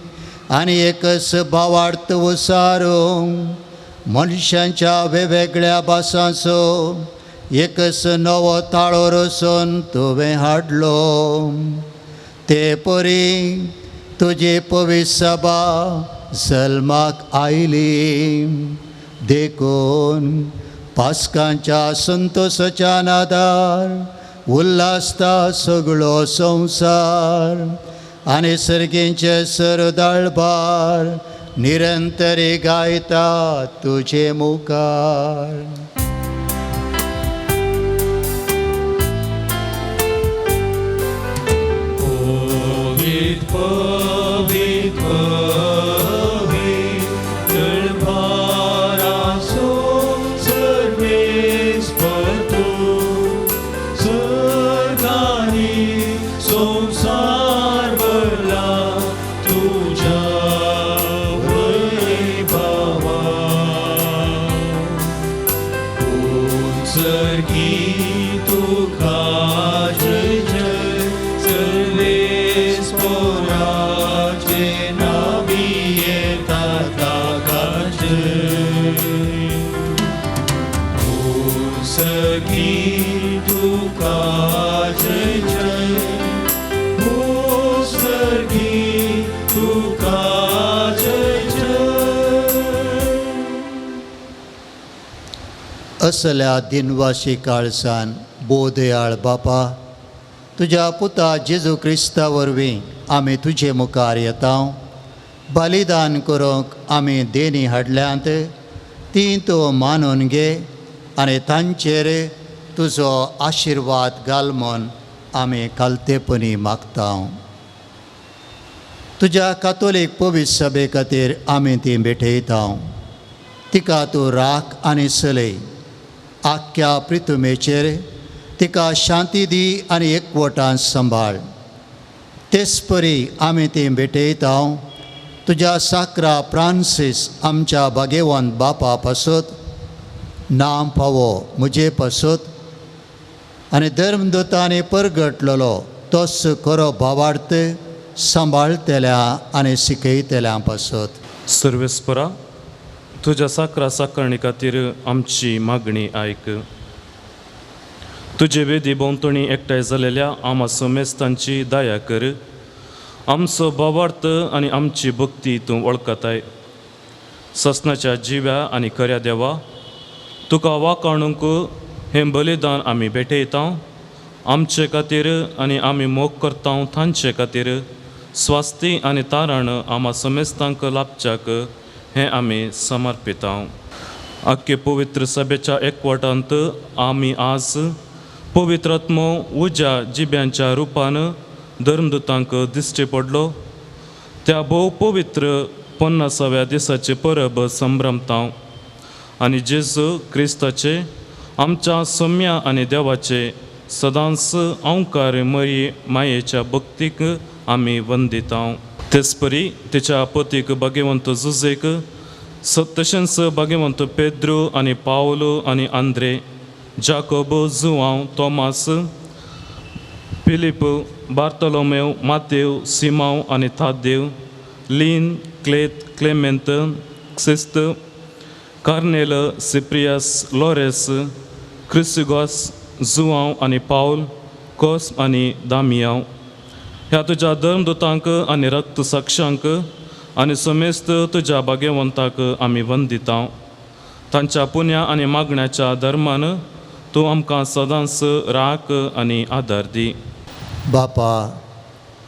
आनी एकच भावार्थ उसारूंक मनशांच्या वेगवेगळ्या भासांचो एकच नवो ताळो रचून तुवें हाडलो. ते परी तुजी पवित्र सभा जल्माक आयली. देखून पास्कांच्या संतोशाच्या नादार उल्हासता सगळो संवसार आनी सर्गींचे सरदाळबार निरंतरी गायता तुजे मुखार. पवित्र पवित्र पवित्र दरबार आसो सर्वेस्पर तूं. सर्गांनी संवसार भरला तुज्या वैभवान. सर्गी तुका जय जय. सर्वेस्पराचे नावी येता ताका जय. सर्गी तुका जय जय. सर्गी तुका जय जय. असल्या दिनवाशी काळसान बोधयाळ बापा, तुज्या पुता जेजू क्रिस्ता वरवीं आमी तुजे मुखार येता. बलिदान करूंक आमी देणी हाडल्यांत ती तूं मानून घे आनी तांचेर तुजो आशिर्वाद घाल म्हूण आमी खालतेपणी मागता. तुज्या कातोलीक पवित्र सभे खातीर आमी ती भेटयता. तिका तूं राख आनी चलय. आख्या पृथ्वीचेर तिका शांती दी आनी एकवटान सांबाळ. तेच परी आमी ती भेटयता तुज्या साकरा फ्रांसीस आमच्या भाग्यवंत बापा पासत नाम फावो म्हजे पासत आनी धर्मदूतांनी परगटलेलो तोच खरो भावार्थ सांबाळतेल्या आनी शिकयतेल्या पासत. सर्वेस्परा, तुज्या साकरा साकरणी खातीर आमची मागणी आयक. तुजे वेदी भोंवतणी एकठांय जालेल्या आम्हा समेस्तांची दया कर. आमचो भावार्थ आनी आमची भक्ती तूं वळखताय. ससनाच्या जिव्या आनी खऱ्या देवा, तुका वाखाणूंक हें बलिदान आमी भेटयता. आमचे खातीर आनी आमी मोग करता तांचे खातीर स्वास्ती आनी तारण आम्हा समेस्तांक लाभच्याक हें आमी समर्पिता. आख्खे पवित्र सभेच्या एकवटांत आमी आज पवित्र आत्मो उज्या जिब्यांच्या रुपान धर्मदूतांक दिश्टी पडलो. त्या भोव पवित्र 50व्या दिसाचे परब संभ्रमता आनी जेजू क्रिस्ताचे आमच्या सौम्या आणि देवाचे सदांच अंकार मरी मायेच्या भक्तीक आमी वंदिता. तेच परी तिच्या पतीक भाग्यवंत जुजेक तशेंच भाग्यवंत पेद्रू आनी पावलो आनी आंद्रे, जाकोब, जुआंव, तोमास, फिलीप, बार्तोलोमेव, मातेव, सिमांव आनी थादेव, लीन, क्लेत, क्लेमेंत, क्सिस्त, कार्नेल, सिप्रियास, लोरेस, क्रिसिगॉस, जुआंव आनी पावल, कोस आनी दामियांव. ह्या तुज्या धर्मदुतांक आनी रक्त साक्षांक आनी समेस्त तुज्या भाग्यवंताक आमी वंदिता. तांच्या पुण्या आनी मागण्याच्या धर्मान तूं आमकां सदांच राख आनी आदार दी. बापा,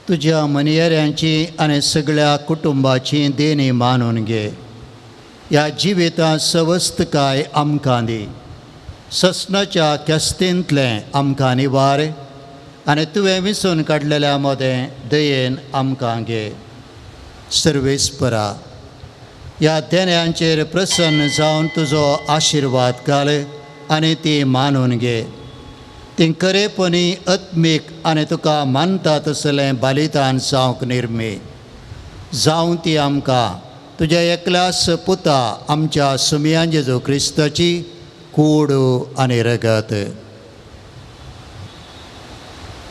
तुज्या मनयऱ्यांची आनी सगळ्या कुटुंबाची देणी मानून घे. ह्या जिविता सवस्तकाय आमकां दी. ससनाच्या केस्तींतलें आमकां निवार आनी तुवें विसरून काडलेल्या मोदें दयेन आमकां घे. सर्वेस्परा, ह्या देण्यांचेर प्रसन्न जावन तुजो आशिर्वाद घाल आनी ती मानून घे. ती खरेपणी आत्मीक आनी तुका मानता तसलें बलिदान जावंक निर्मी जावं ती आमकां तुज्या एकल्याच पुता आमच्या सुमयान जेजू क्रिस्ताची कूड आनी रगत.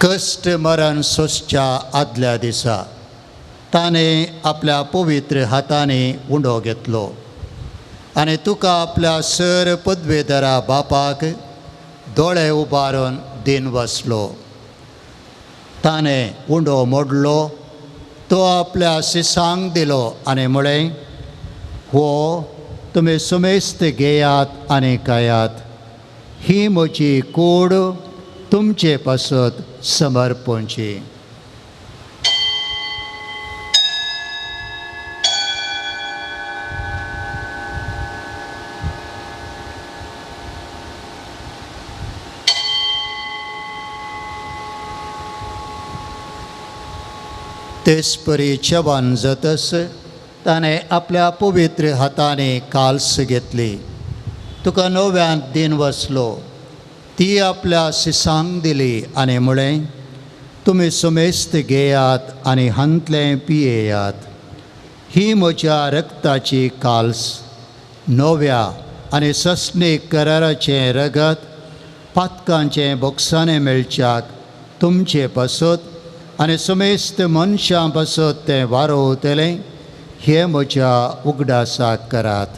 कश्ट मरण सोंसच्या आदल्या दिसा ताणें आपल्या पवित्र हातांनी उंडो घेतलो आनी तुका आपल्या सर पदवेदरा बापाक दोळे उबारून दिन बसलो. ताणें उंडो मोडलो, तो आपल्या शिसांक दिलो आनी म्हळें, हो तुमी सुमेस्त घेयात आनी खायात. ही म्हजी कूड तुमचे पासत समर्पणची. तेच परी जेवण जातस ताणें आपल्या पवित्र हातांनी काल्स घेतली. तुका नव्यान दिन वसलो, ती आपल्या शिसांक दिली आनी म्हळें, तुमी सुमेस्त घेयात आनी हंतलें पियेयात. ही म्हज्या रक्ताची काल्स, नव्या आनी सस्नीक कराराचें रगत, पातकांचें बोगसाणें मेळच्याक तुमचे पासत आनी सुमेस्त मनशां पासत तें वारोवतलें. हे म्हज्या उगडासाक करात.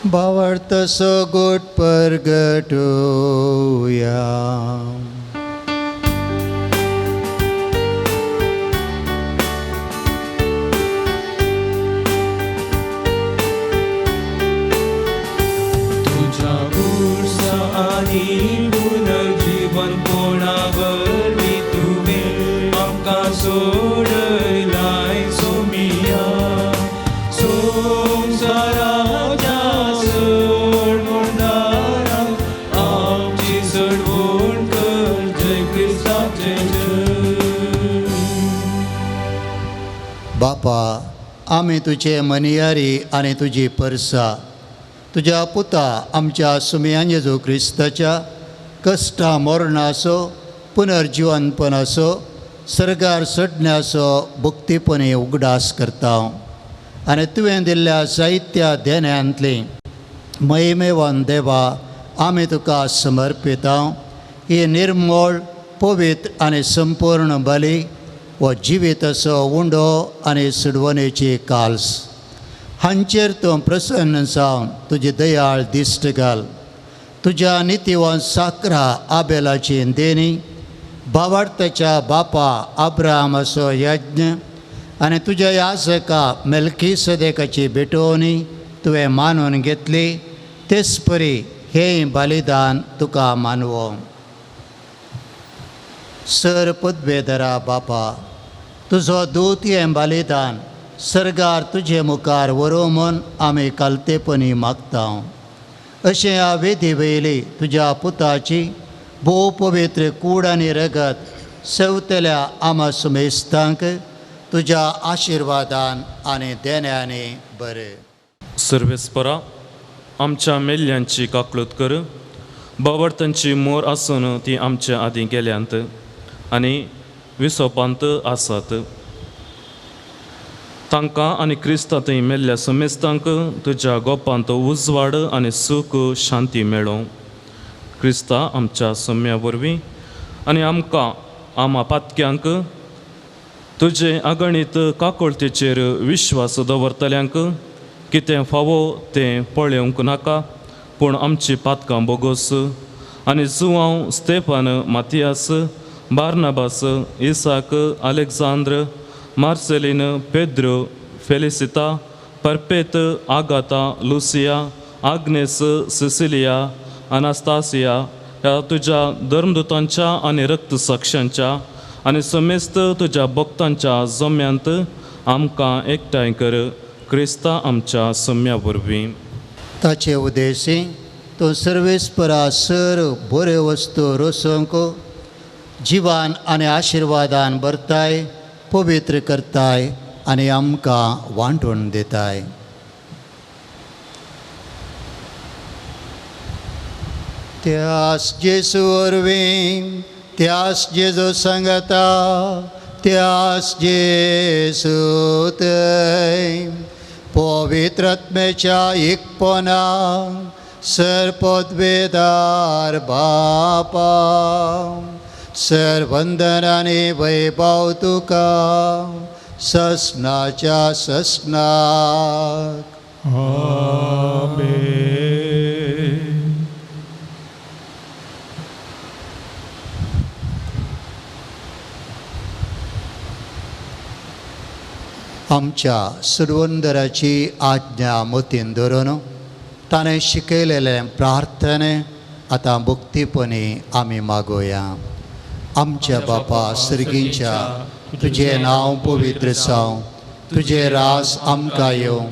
भावार्थ सोगोट परगटूया. तुझ्या गुरसा आणि पुनर्जीवन कोणावरवी तुवें आमकां सोडलाय सोमिया. संवसाराच्या सोडवणारा आमची सोडवण कर. जय क्रिस्ताचे जय. बापा, आमी तुजे मनियारी आनी तुजी परसा तुज्या पुता आमच्या सुमयान जेजू क्रिस्ताच्या कश्टा मरणाचो पुनर्जिवनपणाचो सर्गार चडण्याचो भक्तीपणी उगडास करता. आनी तुवें दिल्ल्या जायत्या देण्यांतली महिमेवान देवा आमी तुका समर्पिता. ही निर्मळ, पवित्र आनी संपूर्ण बली वो जिविताचो उंडो आनी सुडवणेची काल्स हांचेर तूं प्रसन्न जावन तुजी दयाळ दिश्ट घाल. तुज्या नितीवान साकरा आबेलाची देणी, भावार्थाच्या बापा अब्राहमाचो यज्ञ आनी तुज्या याजका मेल्कीसेदेकाची भेटोवणी तुवें मानून घेतली. तेच परी हें बलिदान तुका मानवो. सर पदवेदरा बापा, तुजो दूत हें बलिदान सर्गार तुजे मुखार व्हरो म्हूण आमी कालतेपणी मागता. अशें ह्या वेदी वयली तुज्या पुताची भोव पवित्र कूड आनी रगत सेवतल्या आमा सुमेस्तांक तुज्या आशिर्वादान आनी देण्यानी बरे. सर्वेस्परा आमच्या मेल्ल्यांची काकलूत कर. बावर्तांची मोर आसून ती आमच्या आदीं गेल्यांत आनी विसोपांत आसात. तांकां आनी क्रिस्तांतय मेल्ल्या समेस्तांक तुज्या गोपांत उजवाड आनी सूख शांती मेळो. क्रिस्ता आमच्या सम्या वरवीं आनी आमकां आमा पातक्यांक तुजे अगणीत काकुळतेचेर विश्वास दवरतल्यांक कितें फावो तें पळोवंक नाका, पूण आमची पातकां बोगोस आनी जुवांव स्तेफान, मातियास, बार्नाबास, इसाक, अलेक्झांद्र, मार्सेलीन, पेद्रो, फेलिसिता, परपेत, आगाता, लुसिया, आग्नेस, सिसिलिया, अनास्तासिया ह्या तुज्या धर्मदूतांच्या आनी रक्तसाक्षांच्या आनी समेस्त तुज्या भक्तांच्या जम्यांत आमकां एकठांय कर. क्रिस्ता आमच्या सम्या वरवीं. ताचे उद्देशी तो सर्वेस्परा सर बऱ्यो वस्तू रोसोंक जिवान आनी आशिर्वादान भरताय, पवित्र करताय आनी आमकां वांटून दिताय. त्यास जेसू वरवीं, त्यास जेजू सांगता, त्यास जेसू थंय पवित्र आत्म्याच्या एकपणान सरपदवेदार बापा सरवंदन आनी वैभव तुका ससनाच्या ससनाक. आमेन. आमच्या सुरवंदराची आज्ञा मतीन धरून ताणें शिकयलेले प्रार्थने आतां भक्तीपणी आमी मागोया. आमच्या बापा सर्गींच्या, तुजें नांव पवित्र जावं, तुजें रास आमकां येवं,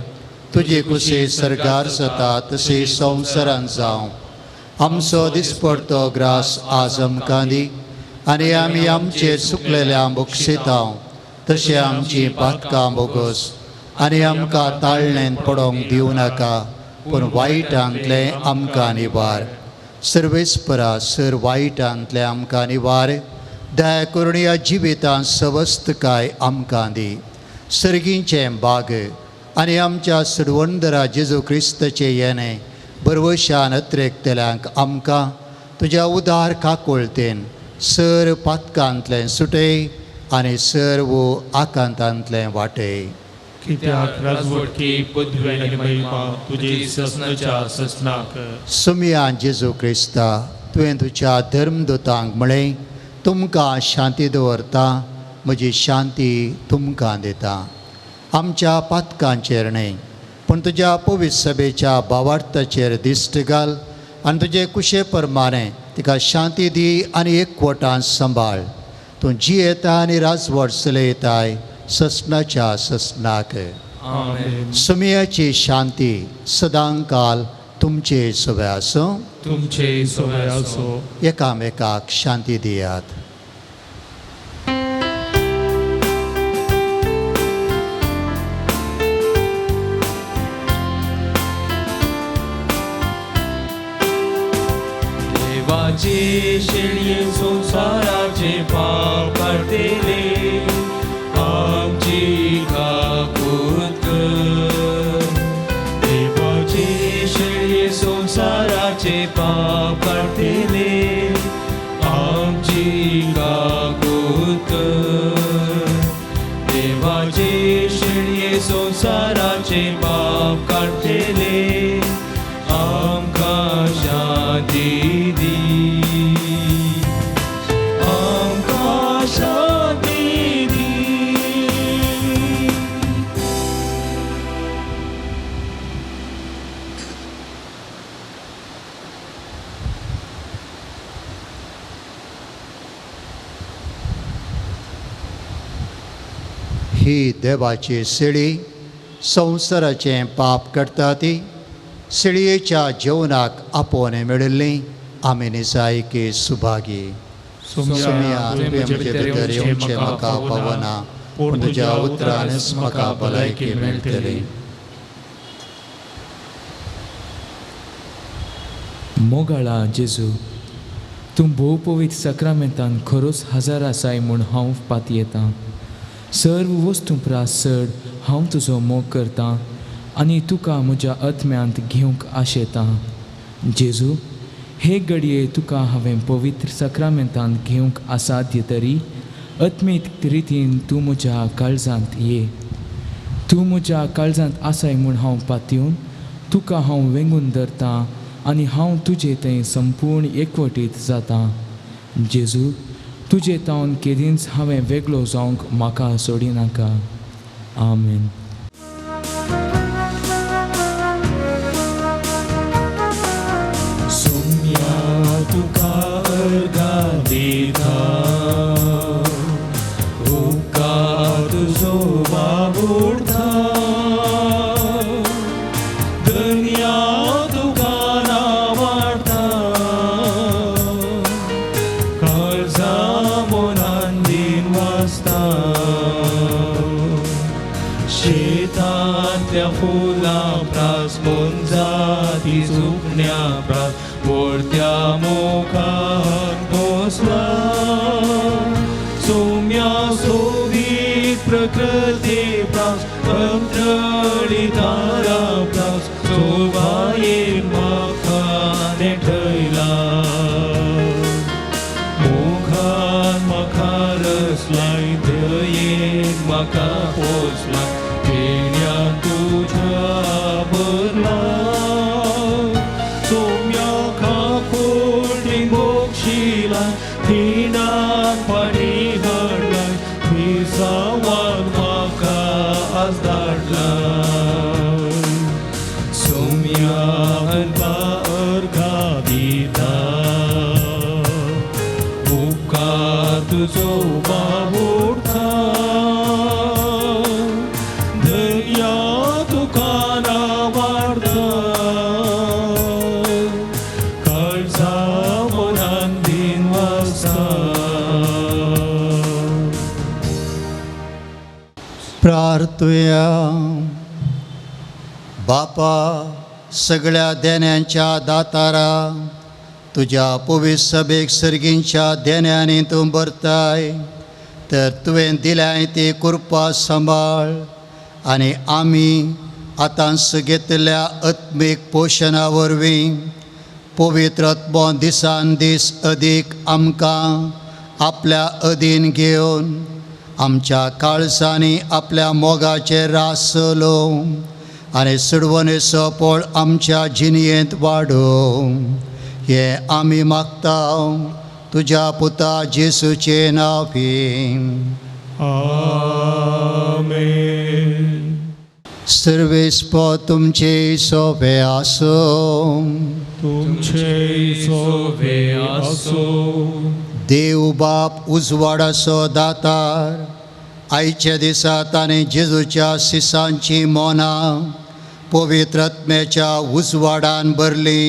तुजी कुशी सर्गार जाता तशी संवसारांत जावं. आमचो दिसपडतो ग्रास आज आमकां दी आनी आमी आमचेर चुकलेल्या बक्षितांव तशें आमची पातकां बोगोस आनी आमकां ताळणेंत पडोवंक दिवं नाका, पूण वायटांतले आमकां निवार. सर्वेस्परा सर वायटांतले आमकां निवार. दया करून ह्या जिवितांत सवस्तकाय आमकां दी. सर्गींचें बाग आनी आमच्या सुरवंदरा जेजू क्रिस्ताचें येणें बरवशान अत्रेकतल्यांक आमकां तुज्या उदार काकुळतेन सर पातकांतलें सुटय आनी सर्व आकांतांतलें वाटय. कित्याक राजवटकी पदवी आनी महिमा तुजी ससनाच्या ससनाक. सुमयान जेजू क्रिस्ता, तुवें तुज्या धर्मदूतांक म्हळें, तुमकां शांती दवरता, म्हजी शांती तुमकां दिता. आमच्या पातकांचेर न्हय, पूण तुज्या पवित्र सभेच्या भावार्थाचेर दिश्ट घाल आनी तुजे कुशे प्रमाणे तिका शांती दी आनी एकवटान सांबाळ. तूं जियेता आनी राजवट चलयताय ससनाच्या ससनाक. आमेन. सुमयाची शांती सदांकाल तुमचे सोबे आसूं. तुमचे सोबे आसो. एकामेकाक शांती दियात. देवाचे शेळये संसाराचे पाप काढतेले आमची काकूत कर. देवाचे शेळये संसाराचे पाप काढतेले आमची काकूत कर. देवाचे शेळये संसाराचे पाप काढतेले आमकां शांती दी. आमकां शांती ही देवाची सिळी संवसाराचें पाप करता ती सिळयेच्या जेवणाक आपोवन मेळिल्ली आमी निसायकी सुभागी. सुम्या तुवें म्हजे भितर येवचें म्हाका पावना, पूण तुज्या उतरानच म्हाका भलायकी मेळटली. मोगाळा जेजू, तूं भोव पवित्र सक्रामेंतान खरोच हजर आसाय म्हूण हांव पाती येतां. सर्व वस्तू प्रास चड हांव तुजो मोग करतां आनी तुका म्हज्या आत्म्यांत घेवंक आशेतां. जेजू, हे घडये तुका हांवें पवित्र सक्रामेंतान घेवंक असाध्य तरी आत्मीक रितीन तूं म्हज्या काळजांत ये. तूं म्हज्या काळजांत आसाय म्हूण हांव पातयेवन तुका हांव वेंगून धरतां आनी हांव तुजे थंय संपूर्ण एकवटीत जातां. जेजू, तुजे तावन केदींच हांवें वेगळो जावंक म्हाका सोडिनाका. आमेन. सुम्या तुका अर्घा दिता, उपकार तुजो वावुरता. धन्या तुका नावाडटा, काळजा मोनान दिन वाजता. शेतांतल्या फुलां प्रास मोनजाती सुकण्या प्रास पोरत्या मोखार पोसला. सौम्या सोबीत प्रकृती प्रास कंत्रळी तारा प्रास सोबायेन म्हाका नेटयला. मोखान म्हाका रसलाय दयेन म्हाका पोसला. पेण्यान तुज्या बरला. सौम्या खाकोळी मोक्षिला, तिणाक पाणी हाडलाय. पिसावान म्हाका आज धाडला. सौम्या अर्घा अर्घा दिता, उपकार तुजो वावुरता. धन्या तुका नावाडता, काळजा मोनान दिन वाजता. प्रार्थुया. बापा, सगळ्या देण्यांच्या दातारा, तुज्या पवित्र सभेक सर्गींच्या देण्यांनी तूं भरताय, तर तुवें दिल्याय ती कृपा सांबाळ आनी आमी आतांच घेतल्या आत्मीक पोशना वरवीं पवित्र आत्मो दिसान दीस अदीक आमकां आपल्या अधीन घेवन आमच्या काळजांनी आपल्या मोगाचेर रास चलोव आनी सुडवणेचो पळ आमच्या जिणयेंत वाडोव. हे आमी मागता तुज्या पुता जेसूचे नांवीं. आमेन. सर्वेस्पो तुमचे सोबे आसो. तुमचे सोबे आसो. देव बाप उजवाडाचो दातार, आयच्या दिसा ताणें जेजूच्या शिसांची मोनां पवित्र आत्म्याच्या उजवाडान भरली.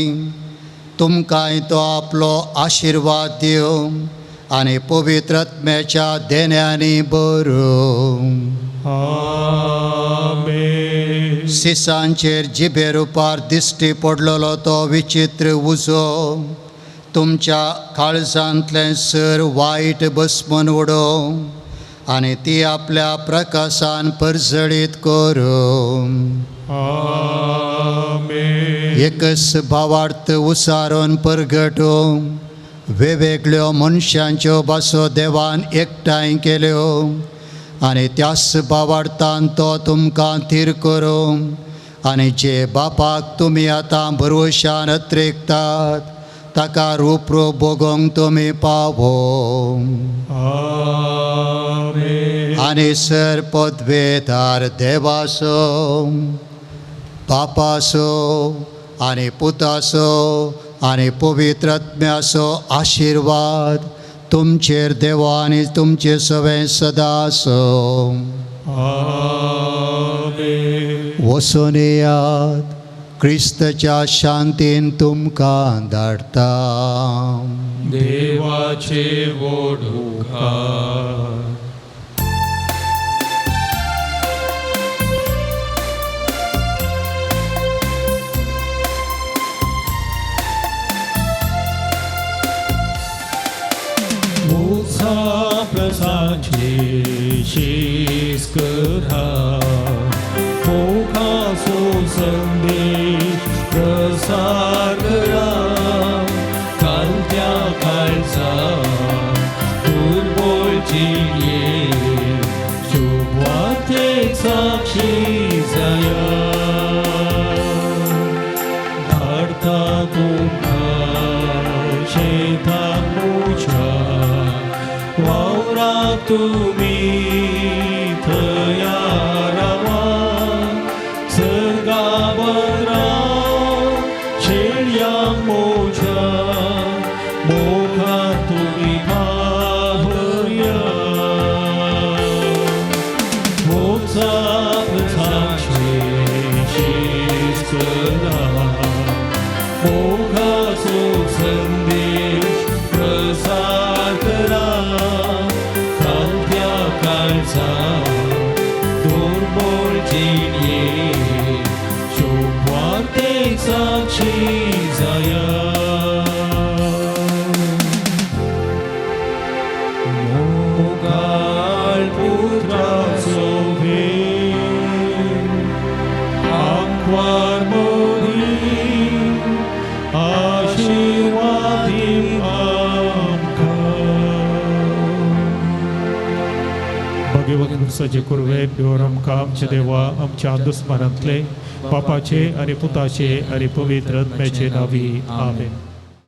तुमकांय तो आपलो आशिर्वाद दिवं आनी पवित्र आत्म्याच्या देण्यांनी भरूं. आमेन. शिसांचेर जिबे रुपार दिश्टी पडलेलो तो विचित्र उजो तुमच्या काळजांतलें सर वायट भस्मन उडोव आनी ती आपल्या प्रकाशान परजळीत करूं. आमेन. एकच भावार्थ उसारून परगटूं वेगवेगळ्यो मनशांच्यो भासो देवान एकठांय केल्यो आनी त्याच भावार्थान तो तुमकां थीर करूं आनी जे बापाक तुमी आतां भरवशान अत्रेकतात ताका रूप भोगोंक तुमी पावो. आमेन. आनी सर पदवेदार देवाचो बापाचो आनी पुताचो आनी पवित्र आत्म्याचो आशिर्वाद तुमचेर देवा आनी तुमचे सगळे सदां आसूं. आमेन. वसून येयात, क्रिस्तच्या शांतीन तुमकां धाडटा. देवाचे वोडुकार. मुसा प्रसाचे शीस करा, मोखासो संदेश प्रसार करा. कालत्या काळचा दुर्बळची शुभवार्तेक साक्षी जाया. धाडता तुमकां शेताक मोच्या, वावराक तुमी थया रावा. सर्गावर राव शेळयांक मोच्या, मोखान तुमी भावया. मोक्षाक साक्षी शीस करा, मोखाचो संदेश प्रसार करा. कालत्या काळचा दुर्बळ जिणे शुभवार्तेक साक्षी जाया. मोगाळ पुत्राचो भेद आंखवार मोहीम आशिर्वादी भगवंत वर्साचे कुरवे देवर आमकां आमचे देवा आमच्या दुस्मनांतले पापाचे आनी पुताचे आनी पवित्र आत्म्याचे नांवी आमेन.